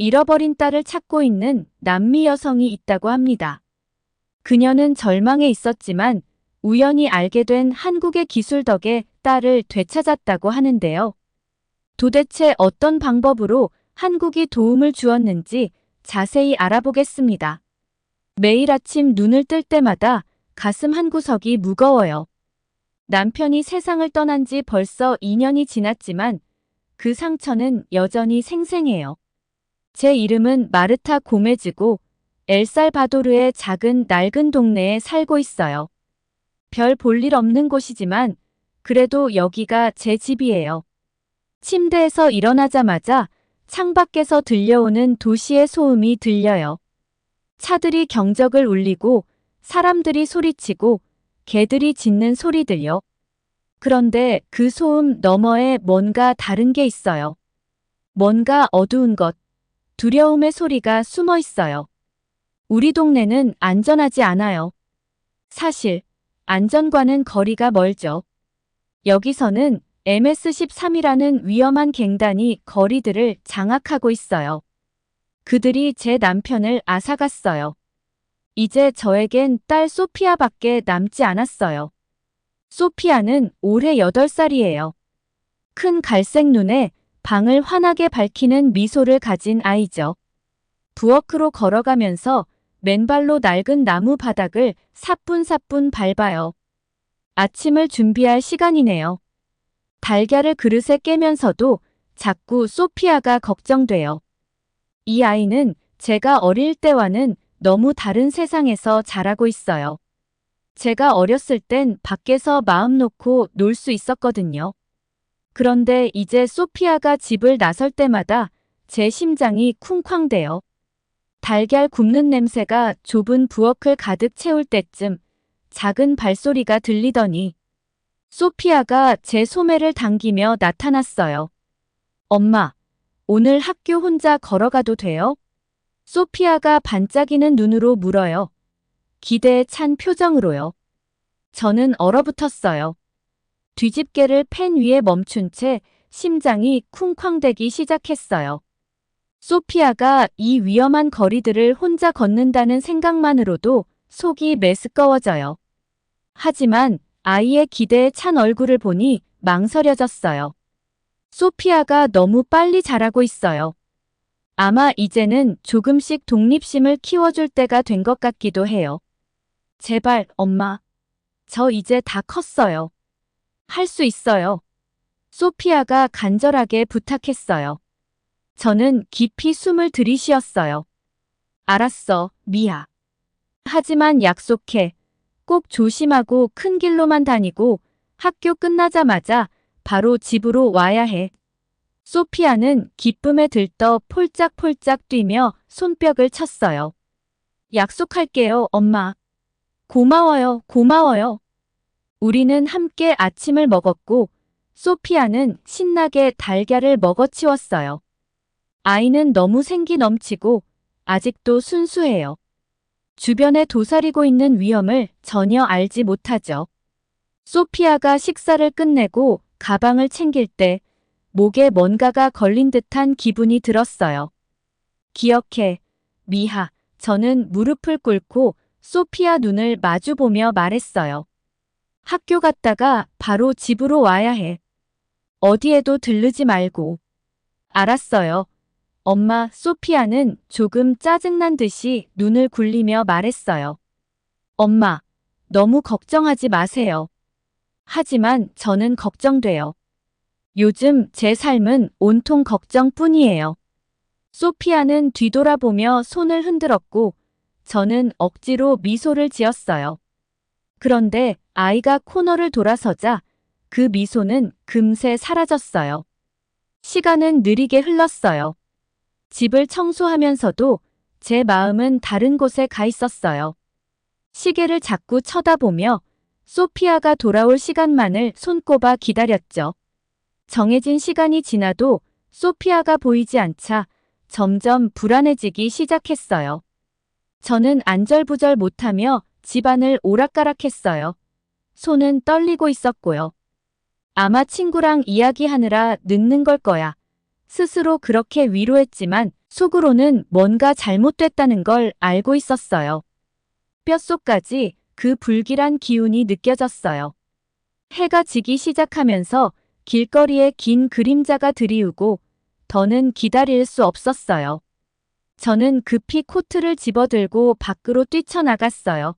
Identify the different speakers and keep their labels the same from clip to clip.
Speaker 1: 잃어버린 딸을 찾고 있는 남미 여성이 있다고 합니다. 그녀는 절망에 있었지만 우연히 알게 된 한국의 기술 덕에 딸을 되찾았다고 하는데요. 도대체 어떤 방법으로 한국이 도움을 주었는지 자세히 알아보겠습니다. 매일 아침 눈을 뜰 때마다 가슴 한구석이 무거워요. 남편이 세상을 떠난 지 벌써 2년이 지났지만 그 상처는 여전히 생생해요. 제 이름은 마르타 고메즈고 엘살바도르의 작은 낡은 동네에 살고 있어요. 별 볼 일 없는 곳이지만 그래도 여기가 제 집이에요. 침대에서 일어나자마자 창밖에서 들려오는 도시의 소음이 들려요. 차들이 경적을 울리고 사람들이 소리치고 개들이 짖는 소리들요. 그런데 그 소음 너머에 뭔가 다른 게 있어요. 뭔가 어두운 것, 두려움의 소리가 숨어 있어요. 우리 동네는 안전하지 않아요. 사실 안전과는 거리가 멀죠. 여기서는 MS-13이라는 위험한 갱단이 거리들을 장악하고 있어요. 그들이 제 남편을 앗아갔어요. 이제 저에겐 딸 소피아밖에 남지 않았어요. 소피아는 올해 8살이에요. 큰 갈색 눈에 방을 환하게 밝히는 미소를 가진 아이죠. 부엌으로 걸어가면서 맨발로 낡은 나무 바닥을 사뿐사뿐 밟아요. 아침을 준비할 시간이네요. 달걀을 그릇에 깨면서도 자꾸 소피아가 걱정돼요. 이 아이는 제가 어릴 때와는 너무 다른 세상에서 자라고 있어요. 제가 어렸을 땐 밖에서 마음 놓고 놀 수 있었거든요. 그런데 이제 소피아가 집을 나설 때마다 제 심장이 쿵쾅대요. 달걀 굽는 냄새가 좁은 부엌을 가득 채울 때쯤 작은 발소리가 들리더니 소피아가 제 소매를 당기며 나타났어요. 엄마, 오늘 학교 혼자 걸어가도 돼요? 소피아가 반짝이는 눈으로 물어요. 기대에 찬 표정으로요. 저는 얼어붙었어요. 뒤집개를 펜 위에 멈춘 채 심장이 쿵쾅대기 시작했어요. 소피아가 이 위험한 거리들을 혼자 걷는다는 생각만으로도 속이 메스꺼워져요. 하지만 아이의 기대에 찬 얼굴을 보니 망설여졌어요. 소피아가 너무 빨리 자라고 있어요. 아마 이제는 조금씩 독립심을 키워줄 때가 된 것 같기도 해요. 제발, 엄마. 저 이제 다 컸어요. 할 수 있어요. 소피아가 간절하게 부탁했어요. 저는 깊이 숨을 들이쉬었어요. 알았어, 미아. 하지만 약속해. 꼭 조심하고 큰 길로만 다니고 학교 끝나자마자 바로 집으로 와야 해. 소피아는 기쁨에 들떠 폴짝폴짝 뛰며 손뼉을 쳤어요. 약속할게요, 엄마. 고마워요, 고마워요. 우리는 함께 아침을 먹었고 소피아는 신나게 달걀을 먹어치웠어요. 아이는 너무 생기 넘치고 아직도 순수해요. 주변에 도사리고 있는 위험을 전혀 알지 못하죠. 소피아가 식사를 끝내고 가방을 챙길 때 목에 뭔가가 걸린 듯한 기분이 들었어요. 기억해, 미하. 저는 무릎을 꿇고 소피아 눈을 마주보며 말했어요. 학교 갔다가 바로 집으로 와야 해. 어디에도 들르지 말고. 알았어요. 엄마. 소피아는 조금 짜증난 듯이 눈을 굴리며 말했어요. 엄마, 너무 걱정하지 마세요. 하지만 저는 걱정돼요. 요즘 제 삶은 온통 걱정뿐이에요. 소피아는 뒤돌아보며 손을 흔들었고 저는 억지로 미소를 지었어요. 그런데 아이가 코너를 돌아서자 그 미소는 금세 사라졌어요. 시간은 느리게 흘렀어요. 집을 청소하면서도 제 마음은 다른 곳에 가 있었어요. 시계를 자꾸 쳐다보며 소피아가 돌아올 시간만을 손꼽아 기다렸죠. 정해진 시간이 지나도 소피아가 보이지 않자 점점 불안해지기 시작했어요. 저는 안절부절 못하며 집안을 오락가락했어요. 손은 떨리고 있었고요. 아마 친구랑 이야기하느라 늦는 걸 거야 스스로 그렇게 위로했지만 속으로는 뭔가 잘못됐다는 걸 알고 있었어요. 뼛속까지 그 불길한 기운이 느껴졌어요. 해가 지기 시작하면서 길거리에 긴 그림자가 드리우고 더는 기다릴 수 없었어요. 저는 급히 코트를 집어들고 밖으로 뛰쳐나갔어요.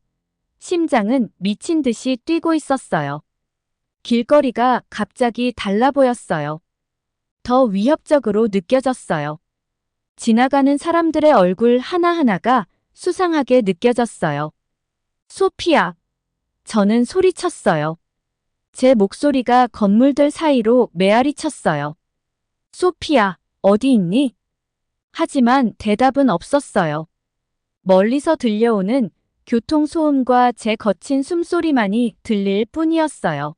Speaker 1: 심장은 미친 듯이 뛰고 있었어요. 길거리가 갑자기 달라 보였어요. 더 위협적으로 느껴졌어요. 지나가는 사람들의 얼굴 하나하나가 수상하게 느껴졌어요. 소피아. 저는 소리쳤어요. 제 목소리가 건물들 사이로 메아리쳤어요. 소피아, 어디 있니? 하지만 대답은 없었어요. 멀리서 들려오는 교통소음과 제 거친 숨소리만이 들릴 뿐이었어요.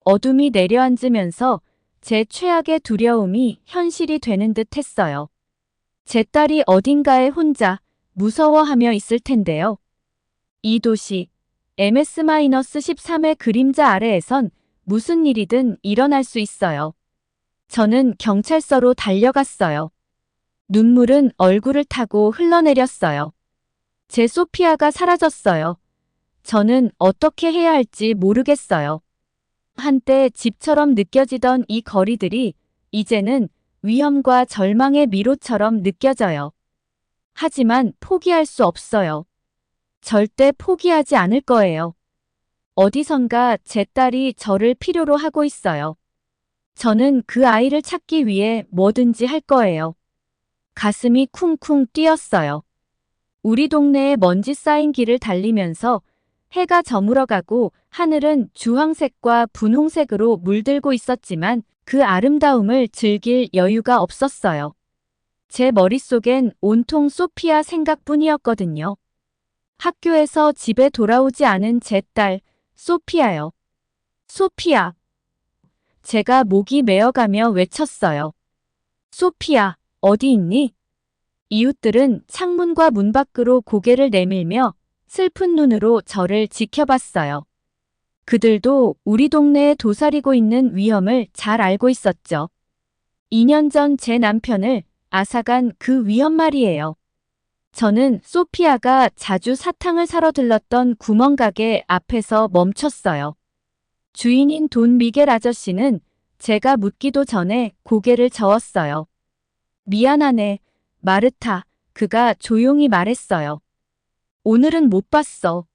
Speaker 1: 어둠이 내려앉으면서 제 최악의 두려움이 현실이 되는 듯 했어요. 제 딸이 어딘가에 혼자 무서워하며 있을 텐데요. 이 도시 MS-13의 그림자 아래에선 무슨 일이든 일어날 수 있어요. 저는 경찰서로 달려갔어요. 눈물은 얼굴을 타고 흘러내렸어요. 제 소피아가 사라졌어요. 저는 어떻게 해야 할지 모르겠어요. 한때 집처럼 느껴지던 이 거리들이 이제는 위험과 절망의 미로처럼 느껴져요. 하지만 포기할 수 없어요. 절대 포기하지 않을 거예요. 어디선가 제 딸이 저를 필요로 하고 있어요. 저는 그 아이를 찾기 위해 뭐든지 할 거예요. 가슴이 쿵쿵 뛰었어요. 우리 동네에 먼지 쌓인 길을 달리면서 해가 저물어가고 하늘은 주황색과 분홍색으로 물들고 있었지만 그 아름다움을 즐길 여유가 없었어요. 제 머릿속엔 온통 소피아 생각뿐이었거든요. 학교에서 집에 돌아오지 않은 제 딸, 소피아요. 소피아. 제가 목이 메어가며 외쳤어요. 소피아, 어디 있니? 이웃들은 창문과 문 밖으로 고개를 내밀며 슬픈 눈으로 저를 지켜봤어요. 그들도 우리 동네에 도사리고 있는 위험을 잘 알고 있었죠. 2년 전 제 남편을 앗아간 그 위험 말이에요. 저는 소피아가 자주 사탕을 사러 들렀던 구멍가게 앞에서 멈췄어요. 주인인 돈 미겔 아저씨는 제가 묻기도 전에 고개를 저었어요. 미안하네, 마르타, 그가 조용히 말했어요. 오늘은 못 봤어.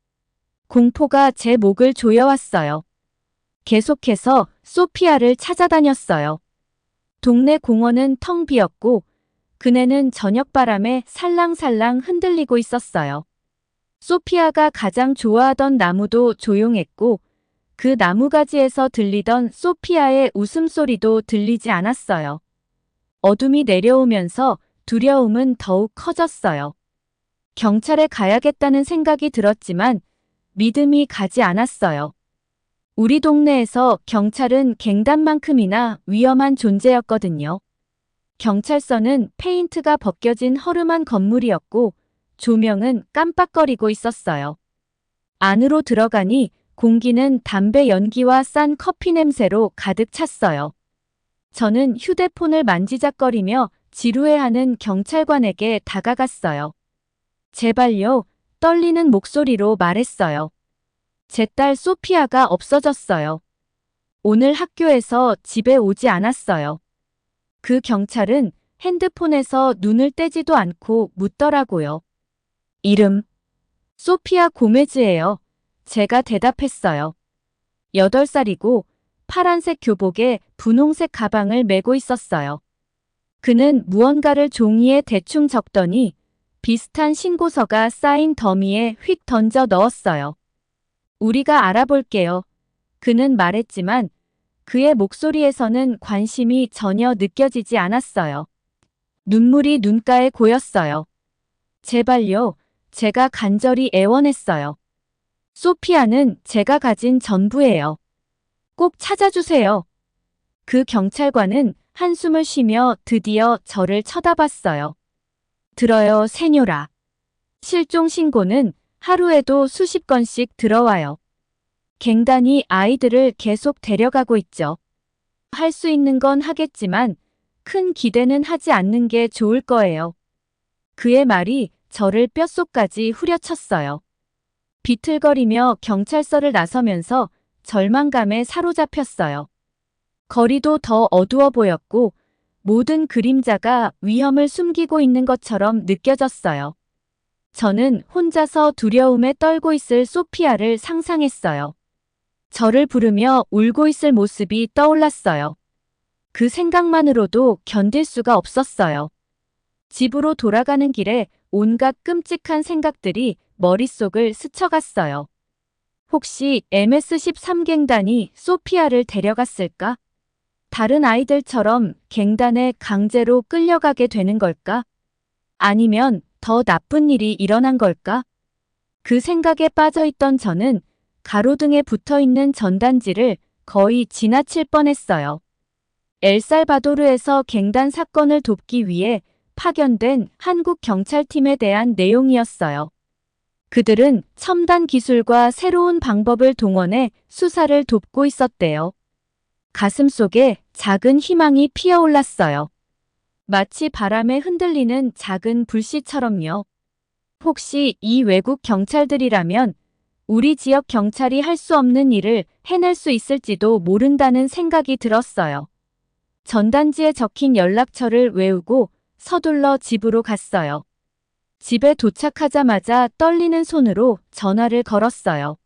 Speaker 1: 공포가 제 목을 조여왔어요. 계속해서 소피아를 찾아다녔어요. 동네 공원은 텅 비었고 그네는 저녁바람에 살랑살랑 흔들리고 있었어요. 소피아가 가장 좋아하던 나무도 조용했고 그 나무가지에서 들리던 소피아의 웃음소리도 들리지 않았어요. 어둠이 내려오면서 두려움은 더욱 커졌어요. 경찰에 가야겠다는 생각이 들었지만 믿음이 가지 않았어요. 우리 동네에서 경찰은 갱단만큼이나 위험한 존재였거든요. 경찰서는 페인트가 벗겨진 허름한 건물이었고 조명은 깜빡거리고 있었어요. 안으로 들어가니 공기는 담배 연기와 싼 커피 냄새로 가득 찼어요. 저는 휴대폰을 만지작거리며 지루해하는 경찰관에게 다가갔어요. 제발요, 떨리는 목소리로 말했어요. 제 딸 소피아가 없어졌어요. 오늘 학교에서 집에 오지 않았어요. 그 경찰은 핸드폰에서 눈을 떼지도 않고 묻더라고요. 이름, 소피아 고메즈예요. 제가 대답했어요. 8살이고 파란색 교복에 분홍색 가방을 메고 있었어요. 그는 무언가를 종이에 대충 적더니 비슷한 신고서가 쌓인 더미에 휙 던져 넣었어요. 우리가 알아볼게요. 그는 말했지만 그의 목소리에서는 관심이 전혀 느껴지지 않았어요. 눈물이 눈가에 고였어요. 제발요, 제가 간절히 애원했어요. 소피아는 제가 가진 전부예요. 꼭 찾아주세요. 그 경찰관은 한숨을 쉬며 드디어 저를 쳐다봤어요. 들어요, 세뇨라. 실종 신고는 하루에도 수십 건씩 들어와요. 갱단이 아이들을 계속 데려가고 있죠. 할 수 있는 건 하겠지만 큰 기대는 하지 않는 게 좋을 거예요. 그의 말이 저를 뼛속까지 후려쳤어요. 비틀거리며 경찰서를 나서면서 절망감에 사로잡혔어요. 거리도 더 어두워 보였고 모든 그림자가 위험을 숨기고 있는 것처럼 느껴졌어요. 저는 혼자서 두려움에 떨고 있을 소피아를 상상했어요. 저를 부르며 울고 있을 모습이 떠올랐어요. 그 생각만으로도 견딜 수가 없었어요. 집으로 돌아가는 길에 온갖 끔찍한 생각들이 머릿속을 스쳐갔어요. 혹시 MS-13갱단이 소피아를 데려갔을까? 다른 아이들처럼 갱단에 강제로 끌려가게 되는 걸까? 아니면 더 나쁜 일이 일어난 걸까? 그 생각에 빠져있던 저는 가로등에 붙어있는 전단지를 거의 지나칠 뻔했어요. 엘살바도르에서 갱단 사건을 돕기 위해 파견된 한국 경찰팀에 대한 내용이었어요. 그들은 첨단 기술과 새로운 방법을 동원해 수사를 돕고 있었대요. 가슴속에 작은 희망이 피어올랐어요. 마치 바람에 흔들리는 작은 불씨처럼요. 혹시 이 외국 경찰들이라면 우리 지역 경찰이 할 수 없는 일을 해낼 수 있을지도 모른다는 생각이 들었어요. 전단지에 적힌 연락처를 외우고 서둘러 집으로 갔어요. 집에 도착하자마자 떨리는 손으로 전화를 걸었어요.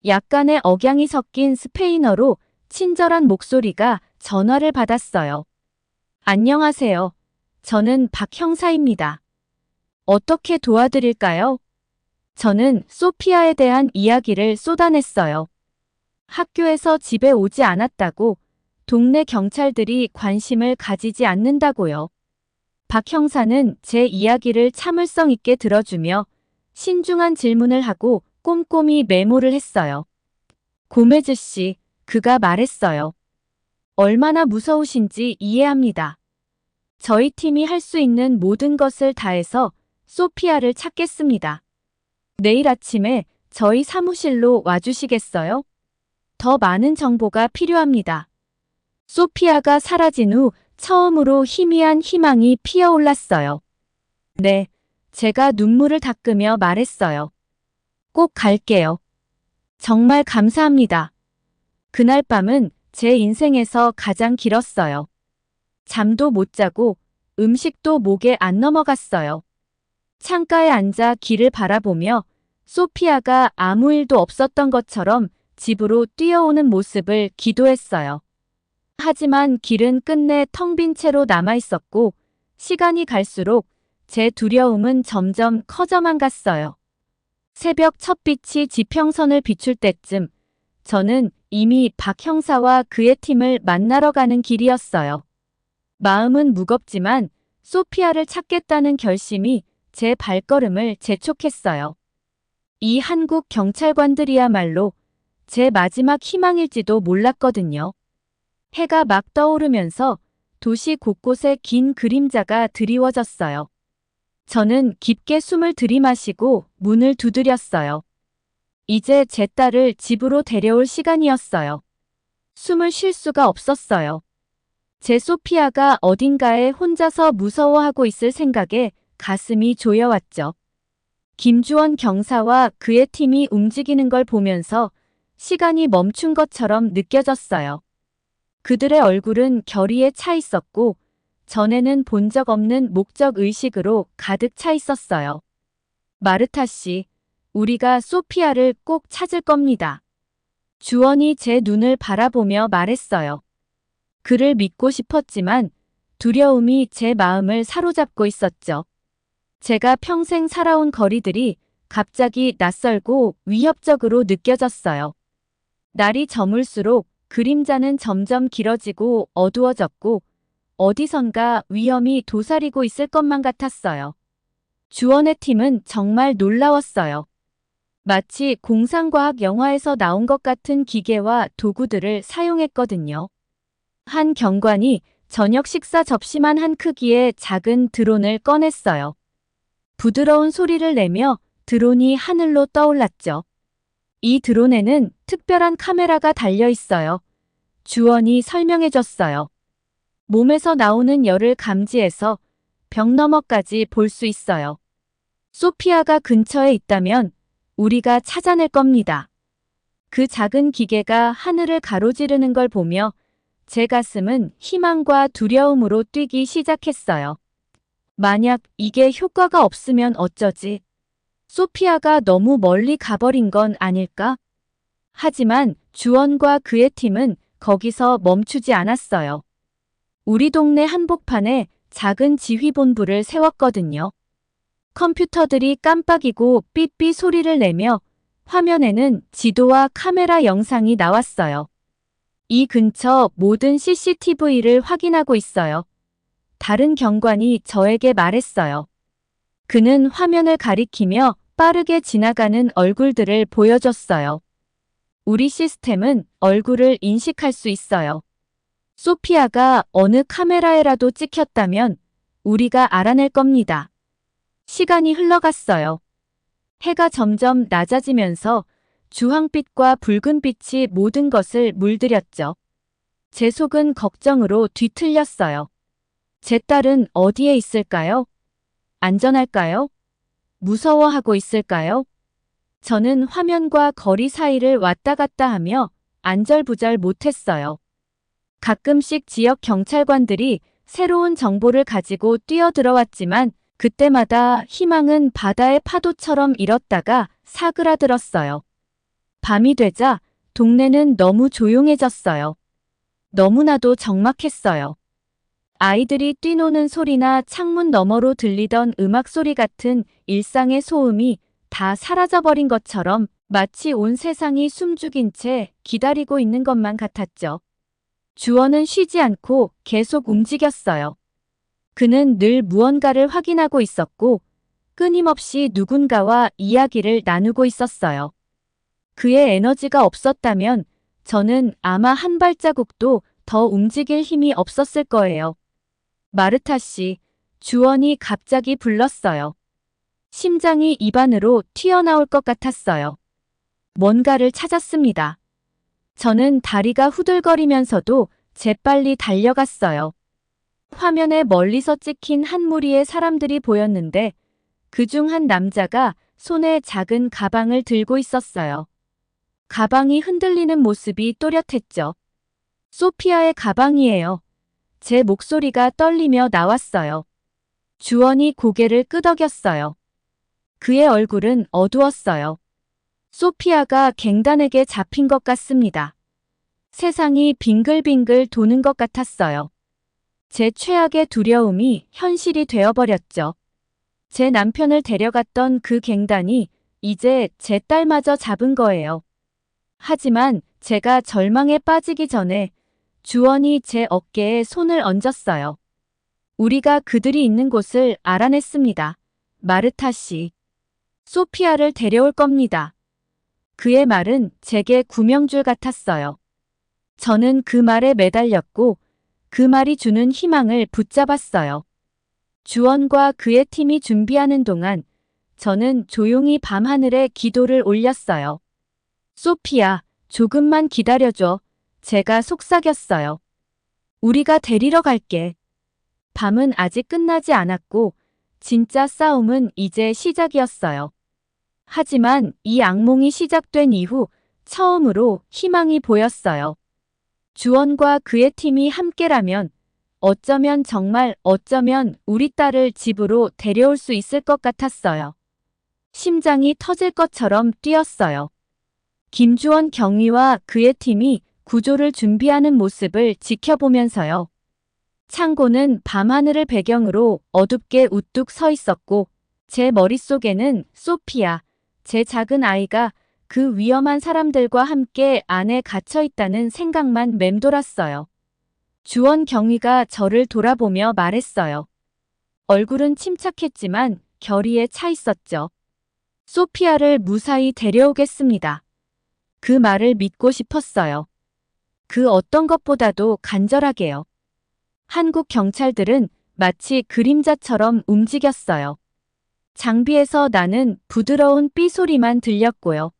Speaker 1: 약간의 억양이 섞인 스페인어로 친절한 목소리가 전화를 받았어요. 안녕하세요. 저는 박 형사입니다. 어떻게 도와드릴까요? 저는 소피아에 대한 이야기를 쏟아냈어요. 학교에서 집에 오지 않았다고, 동네 경찰들이 관심을 가지지 않는다고요. 박 형사는 제 이야기를 참을성 있게 들어주며 신중한 질문을 하고 꼼꼼히 메모를 했어요. 고메즈 씨, 그가 말했어요. 얼마나 무서우신지 이해합니다. 저희 팀이 할 수 있는 모든 것을 다해서 소피아를 찾겠습니다. 내일 아침에 저희 사무실로 와주시겠어요? 더 많은 정보가 필요합니다. 소피아가 사라진 후 처음으로 희미한 희망이 피어올랐어요. 네, 제가 눈물을 닦으며 말했어요. 꼭 갈게요. 정말 감사합니다. 그날 밤은 제 인생에서 가장 길었어요. 잠도 못 자고 음식도 목에 안 넘어갔어요. 창가에 앉아 길을 바라보며 소피아가 아무 일도 없었던 것처럼 집으로 뛰어오는 모습을 기도했어요. 하지만 길은 끝내 텅 빈 채로 남아 있었고 시간이 갈수록 제 두려움은 점점 커져만 갔어요. 새벽 첫빛이 지평선을 비출 때쯤 저는 이미 박 형사와 그의 팀을 만나러 가는 길이었어요. 마음은 무겁지만 소피아를 찾겠다는 결심이 제 발걸음을 재촉했어요. 이 한국 경찰관들이야말로 제 마지막 희망일지도 몰랐거든요. 해가 막 떠오르면서 도시 곳곳에 긴 그림자가 드리워졌어요. 저는 깊게 숨을 들이마시고 문을 두드렸어요. 이제 제 딸을 집으로 데려올 시간이었어요. 숨을 쉴 수가 없었어요. 제 소피아가 어딘가에 혼자서 무서워하고 있을 생각에 가슴이 조여왔죠. 김주원 경사와 그의 팀이 움직이는 걸 보면서 시간이 멈춘 것처럼 느껴졌어요. 그들의 얼굴은 결의에 차 있었고 전에는 본 적 없는 목적 의식으로 가득 차 있었어요. 마르타 씨, 우리가 소피아를 꼭 찾을 겁니다. 주원이 제 눈을 바라보며 말했어요. 그를 믿고 싶었지만 두려움이 제 마음을 사로잡고 있었죠. 제가 평생 살아온 거리들이 갑자기 낯설고 위협적으로 느껴졌어요. 날이 저물수록 그림자는 점점 길어지고 어두워졌고 어디선가 위험이 도사리고 있을 것만 같았어요. 주원의 팀은 정말 놀라웠어요. 마치 공상과학 영화에서 나온 것 같은 기계와 도구들을 사용했거든요. 한 경관이 저녁 식사 접시만 한 크기의 작은 드론을 꺼냈어요. 부드러운 소리를 내며 드론이 하늘로 떠올랐죠. 이 드론에는 특별한 카메라가 달려 있어요. 주원이 설명해줬어요. 몸에서 나오는 열을 감지해서 벽 너머까지 볼 수 있어요. 소피아가 근처에 있다면 우리가 찾아낼 겁니다. 그 작은 기계가 하늘을 가로지르는 걸 보며 제 가슴은 희망과 두려움으로 뛰기 시작했어요. 만약 이게 효과가 없으면 어쩌지? 소피아가 너무 멀리 가버린 건 아닐까? 하지만 주원과 그의 팀은 거기서 멈추지 않았어요. 우리 동네 한복판에 작은 지휘본부를 세웠거든요. 컴퓨터들이 깜빡이고 삐삐 소리를 내며 화면에는 지도와 카메라 영상이 나왔어요. 이 근처 모든 CCTV를 확인하고 있어요. 다른 경관이 저에게 말했어요. 그는 화면을 가리키며 빠르게 지나가는 얼굴들을 보여줬어요. 우리 시스템은 얼굴을 인식할 수 있어요. 소피아가 어느 카메라에라도 찍혔다면 우리가 알아낼 겁니다. 시간이 흘러갔어요. 해가 점점 낮아지면서 주황빛과 붉은빛이 모든 것을 물들였죠. 제 속은 걱정으로 뒤틀렸어요. 제 딸은 어디에 있을까요? 안전할까요? 무서워하고 있을까요? 저는 화면과 거리 사이를 왔다 갔다 하며 안절부절 못했어요. 가끔씩 지역 경찰관들이 새로운 정보를 가지고 뛰어들어왔지만 그때마다 희망은 바다의 파도처럼 일었다가 사그라들었어요. 밤이 되자 동네는 너무 조용해졌어요. 너무나도 적막했어요. 아이들이 뛰노는 소리나 창문 너머로 들리던 음악 소리 같은 일상의 소음이 다 사라져버린 것처럼 마치 온 세상이 숨죽인 채 기다리고 있는 것만 같았죠. 주원은 쉬지 않고 계속 움직였어요. 그는 늘 무언가를 확인하고 있었고 끊임없이 누군가와 이야기를 나누고 있었어요. 그의 에너지가 없었다면 저는 아마 한 발자국도 더 움직일 힘이 없었을 거예요. 마르타 씨, 주원이 갑자기 불렀어요. 심장이 입안으로 튀어나올 것 같았어요. 뭔가를 찾았습니다. 저는 다리가 후들거리면서도 재빨리 달려갔어요. 화면에 멀리서 찍힌 한 무리의 사람들이 보였는데 그중 한 남자가 손에 작은 가방을 들고 있었어요. 가방이 흔들리는 모습이 또렷했죠. 소피아의 가방이에요. 제 목소리가 떨리며 나왔어요. 주원이 고개를 끄덕였어요. 그의 얼굴은 어두웠어요. 소피아가 갱단에게 잡힌 것 같습니다. 세상이 빙글빙글 도는 것 같았어요. 제 최악의 두려움이 현실이 되어버렸죠. 제 남편을 데려갔던 그 갱단이 이제 제 딸마저 잡은 거예요. 하지만 제가 절망에 빠지기 전에 주원이 제 어깨에 손을 얹었어요. 우리가 그들이 있는 곳을 알아냈습니다. 마르타 씨. 소피아를 데려올 겁니다. 그의 말은 제게 구명줄 같았어요. 저는 그 말에 매달렸고 그 말이 주는 희망을 붙잡았어요. 주원과 그의 팀이 준비하는 동안 저는 조용히 밤하늘에 기도를 올렸어요. 소피아, 조금만 기다려줘. 제가 속삭였어요. 우리가 데리러 갈게. 밤은 아직 끝나지 않았고 진짜 싸움은 이제 시작이었어요. 하지만 이 악몽이 시작된 이후 처음으로 희망이 보였어요. 주원과 그의 팀이 함께라면 정말 어쩌면 우리 딸을 집으로 데려올 수 있을 것 같았어요. 심장이 터질 것처럼 뛰었어요. 김주원 경위와 그의 팀이 구조를 준비하는 모습을 지켜보면서요. 창고는 밤하늘을 배경으로 어둡게 우뚝 서 있었고 제 머릿속에는 소피아, 제 작은 아이가 그 위험한 사람들과 함께 안에 갇혀 있다는 생각만 맴돌았어요. 주원 경위가 저를 돌아보며 말했어요. 얼굴은 침착했지만 결의에 차 있었죠. 소피아를 무사히 데려오겠습니다. 그 말을 믿고 싶었어요. 그 어떤 것보다도 간절하게요. 한국 경찰들은 마치 그림자처럼 움직였어요. 장비에서 나는 부드러운 삐 소리만 들렸고요.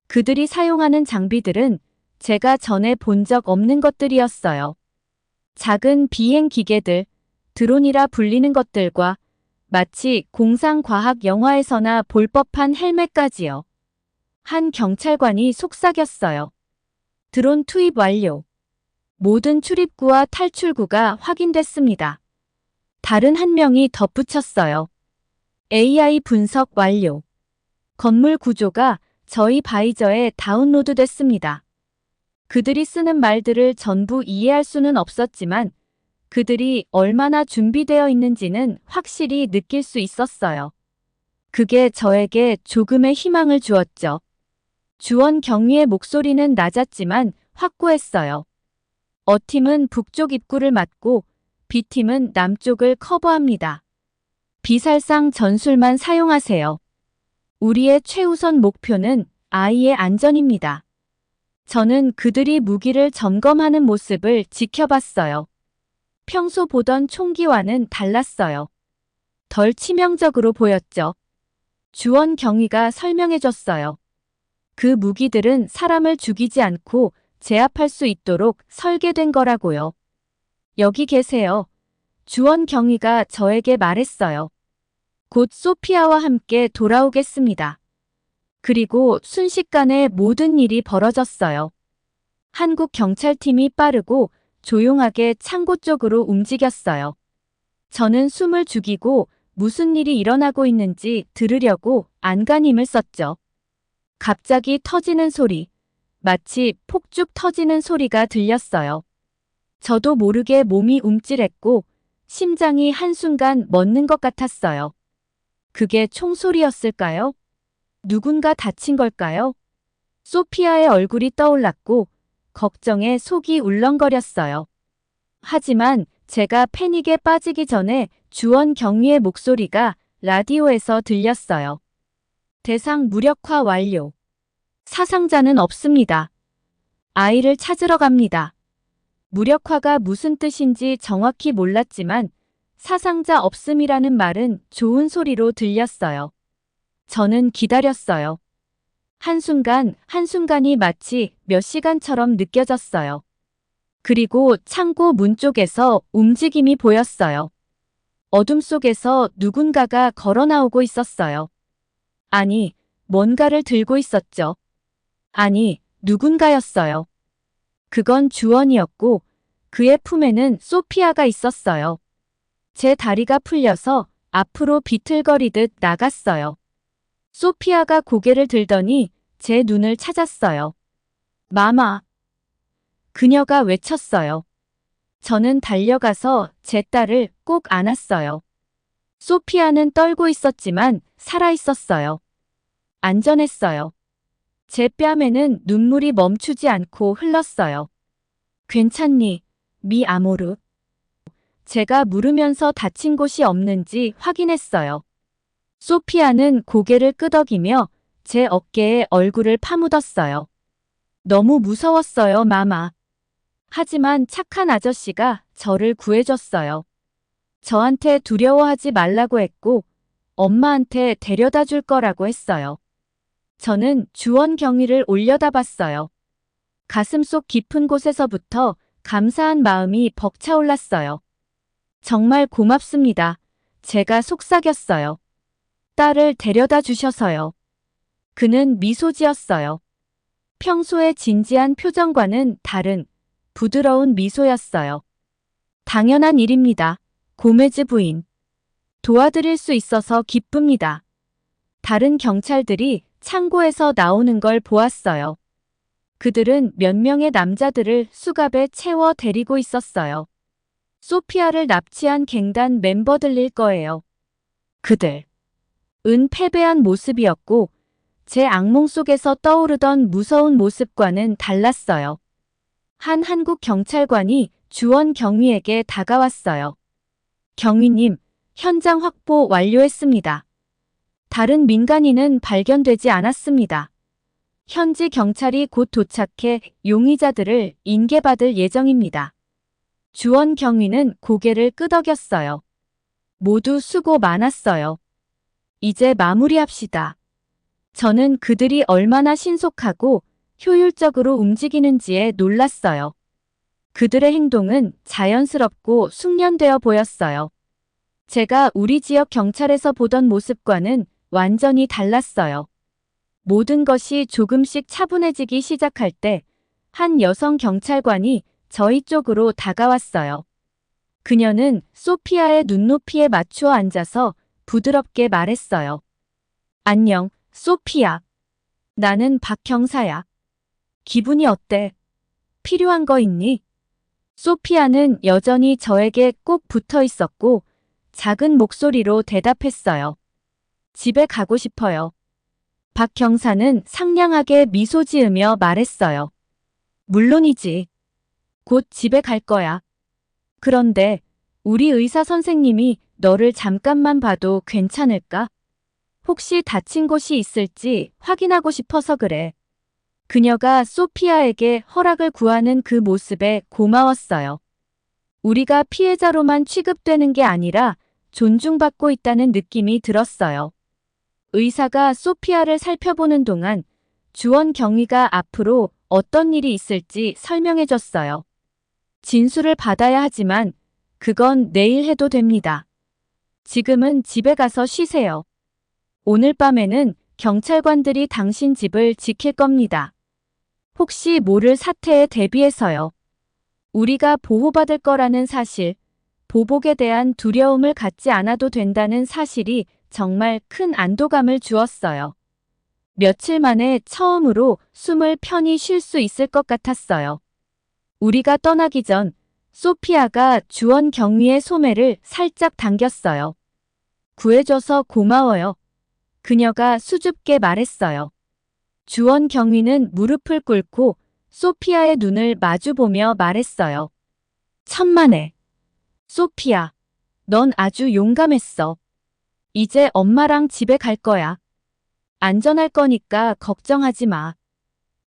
Speaker 1: 그들이 사용하는 장비들은 제가 전에 본 적 없는 것들이었어요. 작은 비행 기계들, 드론이라 불리는 것들과 마치 공상과학 영화에서나 볼 법한 헬멧까지요. 한 경찰관이 속삭였어요. 드론 투입 완료. 모든 출입구와 탈출구가 확인됐습니다. 다른 한 명이 덧붙였어요. AI 분석 완료. 건물 구조가 저희 바이저에 다운로드됐습니다. 그들이 쓰는 말들을 전부 이해할 수는 없었지만 그들이 얼마나 준비되어 있는지는 확실히 느낄 수 있었어요. 그게 저에게 조금의 희망을 주었죠. 주원 경위의 목소리는 낮았지만 확고했어요. A팀은 북쪽 입구를 맡고 B팀은 남쪽을 커버합니다. 비살상 전술만 사용하세요. 우리의 최우선 목표는 아이의 안전입니다. 저는 그들이 무기를 점검하는 모습을 지켜봤어요. 평소 보던 총기와는 달랐어요. 덜 치명적으로 보였죠. 주원 경위가 설명해줬어요. 그 무기들은 사람을 죽이지 않고 제압할 수 있도록 설계된 거라고요. 여기 계세요. 주원 경위가 저에게 말했어요. 곧 소피아와 함께 돌아오겠습니다. 그리고 순식간에 모든 일이 벌어졌어요. 한국 경찰팀이 빠르고 조용하게 창고 쪽으로 움직였어요. 저는 숨을 죽이고 무슨 일이 일어나고 있는지 들으려고 안간힘을 썼죠. 갑자기 터지는 소리, 마치 폭죽 터지는 소리가 들렸어요. 저도 모르게 몸이 움찔했고 심장이 한순간 멎는 것 같았어요. 그게 총소리였을까요? 누군가 다친 걸까요? 소피아의 얼굴이 떠올랐고 걱정에 속이 울렁거렸어요. 하지만 제가 패닉에 빠지기 전에 주원 경위의 목소리가 라디오에서 들렸어요. 대상 무력화 완료. 사상자는 없습니다. 아이를 찾으러 갑니다. 무력화가 무슨 뜻인지 정확히 몰랐지만 사상자 없음이라는 말은 좋은 소리로 들렸어요. 저는 기다렸어요. 한순간이 마치 몇 시간처럼 느껴졌어요. 그리고 창고 문 쪽에서 움직임이 보였어요. 어둠 속에서 누군가가 걸어 나오고 있었어요. 아니, 뭔가를 들고 있었죠. 아니, 누군가였어요. 그건 주원이었고 그의 품에는 소피아가 있었어요. 제 다리가 풀려서 앞으로 비틀거리듯 나갔어요. 소피아가 고개를 들더니 제 눈을 찾았어요. 마마. 그녀가 외쳤어요. 저는 달려가서 제 딸을 꼭 안았어요. 소피아는 떨고 있었지만 살아있었어요. 안전했어요. 제 뺨에는 눈물이 멈추지 않고 흘렀어요. 괜찮니, 미 아모르? 제가 물으면서 다친 곳이 없는지 확인했어요. 소피아는 고개를 끄덕이며 제 어깨에 얼굴을 파묻었어요. 너무 무서웠어요, 마마. 하지만 착한 아저씨가 저를 구해줬어요. 저한테 두려워하지 말라고 했고 엄마한테 데려다 줄 거라고 했어요. 저는 주원 경위를 올려다봤어요. 가슴속 깊은 곳에서부터 감사한 마음이 벅차올랐어요. 정말 고맙습니다. 제가 속삭였어요. 딸을 데려다 주셔서요. 그는 미소 지었어요. 평소의 진지한 표정과는 다른 부드러운 미소였어요. 당연한 일입니다. 고메즈 부인. 도와드릴 수 있어서 기쁩니다. 다른 경찰들이 창고에서 나오는 걸 보았어요. 그들은 몇 명의 남자들을 수갑에 채워 데리고 있었어요. 소피아를 납치한 갱단 멤버들일 거예요. 그들. 은 패배한 모습이었고 제 악몽 속에서 떠오르던 무서운 모습과는 달랐어요. 한 한국 경찰관이 주원 경위에게 다가왔어요. 경위님, 현장 확보 완료했습니다. 다른 민간인은 발견되지 않았습니다. 현지 경찰이 곧 도착해 용의자들을 인계받을 예정입니다. 주원 경위는 고개를 끄덕였어요. 모두 수고 많았어요. 이제 마무리합시다. 저는 그들이 얼마나 신속하고 효율적으로 움직이는지에 놀랐어요. 그들의 행동은 자연스럽고 숙련되어 보였어요. 제가 우리 지역 경찰에서 보던 모습과는 완전히 달랐어요. 모든 것이 조금씩 차분해지기 시작할 때 한 여성 경찰관이 저희 쪽으로 다가왔어요. 그녀는 소피아의 눈높이에 맞추어 앉아서 부드럽게 말했어요. 안녕, 소피아. 나는 박 형사야. 기분이 어때? 필요한 거 있니? 소피아는 여전히 저에게 꼭 붙어 있었고 작은 목소리로 대답했어요. 집에 가고 싶어요. 박 경사는 상냥하게 미소 지으며 말했어요. 물론이지. 곧 집에 갈 거야. 그런데 우리 의사 선생님이 너를 잠깐만 봐도 괜찮을까? 혹시 다친 곳이 있을지 확인하고 싶어서 그래. 그녀가 소피아에게 허락을 구하는 그 모습에 고마웠어요. 우리가 피해자로만 취급되는 게 아니라 존중받고 있다는 느낌이 들었어요. 의사가 소피아를 살펴보는 동안 주원 경위가 앞으로 어떤 일이 있을지 설명해줬어요. 진술을 받아야 하지만 그건 내일 해도 됩니다. 지금은 집에 가서 쉬세요. 오늘 밤에는 경찰관들이 당신 집을 지킬 겁니다. 혹시 모를 사태에 대비해서요. 우리가 보호받을 거라는 사실, 보복에 대한 두려움을 갖지 않아도 된다는 사실이 정말 큰 안도감을 주었어요. 며칠 만에 처음으로 숨을 편히 쉴 수 있을 것 같았어요. 우리가 떠나기 전 소피아가 주원 경위의 소매를 살짝 당겼어요. 구해줘서 고마워요. 그녀가 수줍게 말했어요. 주원 경위는 무릎을 꿇고 소피아의 눈을 마주보며 말했어요. 천만에. 소피아, 넌 아주 용감했어. 이제 엄마랑 집에 갈 거야. 안전할 거니까 걱정하지 마.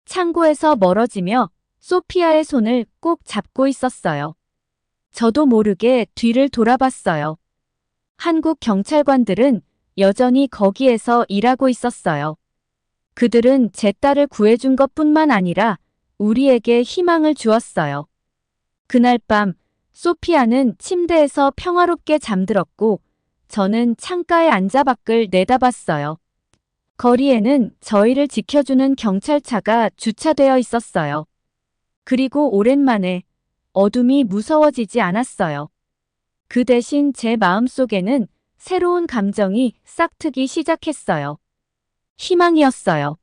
Speaker 1: 창고에서 멀어지며 소피아의 손을 꼭 잡고 있었어요. 저도 모르게 뒤를 돌아봤어요. 한국 경찰관들은 여전히 거기에서 일하고 있었어요. 그들은 제 딸을 구해준 것뿐만 아니라 우리에게 희망을 주었어요. 그날 밤 소피아는 침대에서 평화롭게 잠들었고 저는 창가에 앉아 밖을 내다봤어요. 거리에는 저희를 지켜주는 경찰차가 주차되어 있었어요. 그리고 오랜만에 어둠이 무서워지지 않았어요. 그 대신 제 마음속에는 새로운 감정이 싹트기 시작했어요. 희망이었어요.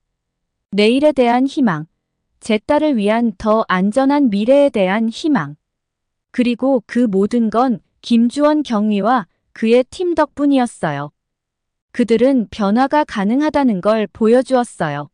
Speaker 1: 내일에 대한 희망, 제 딸을 위한 더 안전한 미래에 대한 희망. 그리고 그 모든 건 김주원 경위와 그의 팀 덕분이었어요. 그들은 변화가 가능하다는 걸 보여주었어요.